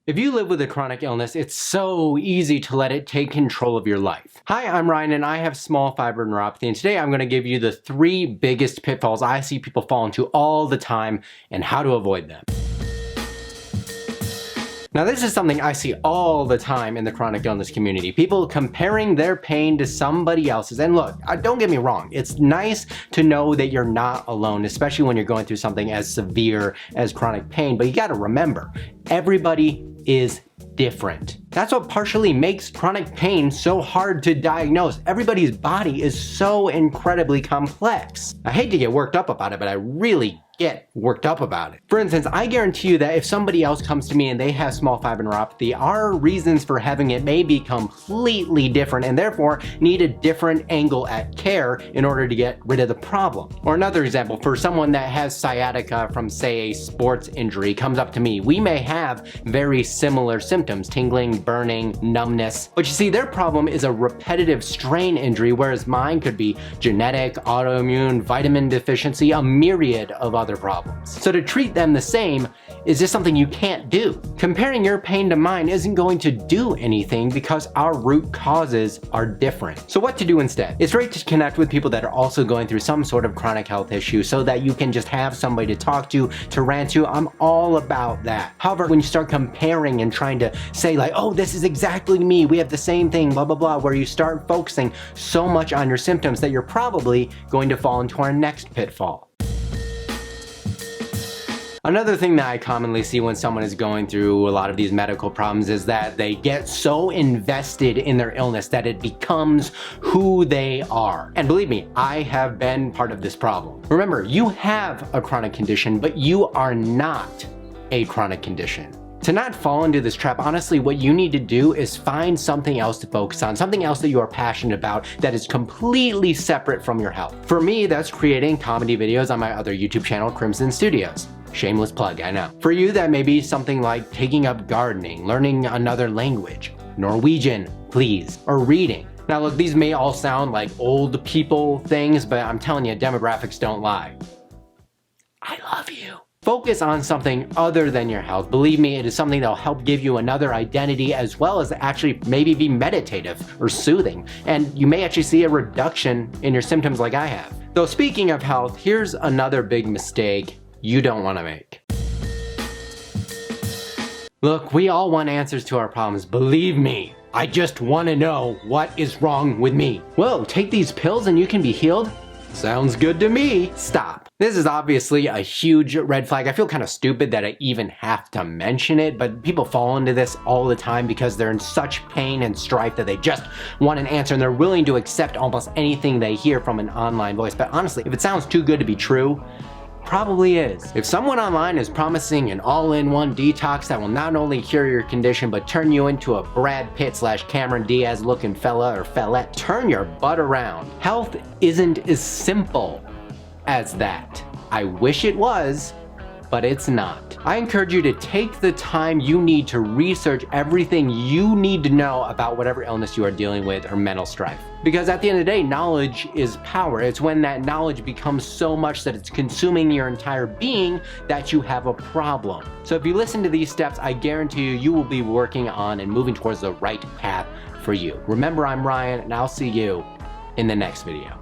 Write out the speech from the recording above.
If you live with a chronic illness, it's so easy to let it take control of your life. Hi, I'm Ryan and I have small fiber neuropathy, and today I'm going to give you the 3 biggest pitfalls I see people fall into all the time and how to avoid them. Now this is something I see all the time in the chronic illness community. People comparing their pain to somebody else's. And look, don't get me wrong, it's nice to know that you're not alone, especially when you're going through something as severe as chronic pain, but you gotta remember, everybody is different. That's what partially makes chronic pain so hard to diagnose. Everybody's body is so incredibly complex. I hate to get worked up about it, but I really get worked up about it. For instance, I guarantee you that if somebody else comes to me and they have small fiber neuropathy, our reasons for having it may be completely different and therefore need a different angle at care in order to get rid of the problem. Or another example, for someone that has sciatica from, say, a sports injury comes up to me, we may have very similar symptoms, tingling, burning, numbness. But you see, their problem is a repetitive strain injury, whereas mine could be genetic, autoimmune, vitamin deficiency, a myriad of other problems. So to treat them the same is just something you can't do. Comparing your pain to mine isn't going to do anything because our root causes are different. So what to do instead? It's great to connect with people that are also going through some sort of chronic health issue so that you can just have somebody to talk to rant to. I'm all about that. However, when you start comparing and trying to say like, oh, this is exactly me, we have the same thing, blah, blah, blah, where you start focusing so much on your symptoms that you're probably going to fall into our next pitfall. Another thing that I commonly see when someone is going through a lot of these medical problems is that they get so invested in their illness that it becomes who they are. And believe me, I have been part of this problem. Remember, you have a chronic condition, but you are not a chronic condition. To not fall into this trap, honestly, what you need to do is find something else to focus on, something else that you are passionate about that is completely separate from your health. For me, that's creating comedy videos on my other YouTube channel, Crimson Studios. Shameless plug, I know. For you, that may be something like taking up gardening, learning another language, Norwegian, please, or reading. Now look, these may all sound like old people things, but I'm telling you, demographics don't lie. I love you. Focus on something other than your health. Believe me, it is something that'll help give you another identity as well as actually maybe be meditative or soothing. And you may actually see a reduction in your symptoms like I have. Though speaking of health, here's another big mistake you don't want to make. Look, we all want answers to our problems. Believe me, I just want to know what is wrong with me. Well, take these pills and you can be healed? Sounds good to me. Stop. This is obviously a huge red flag. I feel kind of stupid that I even have to mention it, but people fall into this all the time because they're in such pain and strife that they just want an answer and they're willing to accept almost anything they hear from an online voice. But honestly, if it sounds too good to be true, probably is. If someone online is promising an all-in-one detox that will not only cure your condition but turn you into a Brad Pitt / Cameron Diaz looking fella or fellette, turn your butt around. Health isn't as simple as that. I wish it was, but it's not. I encourage you to take the time you need to research everything you need to know about whatever illness you are dealing with or mental strife. Because at the end of the day, knowledge is power. It's when that knowledge becomes so much that it's consuming your entire being that you have a problem. So if you listen to these steps, I guarantee you, you will be working on and moving towards the right path for you. Remember, I'm Ryan, and I'll see you in the next video.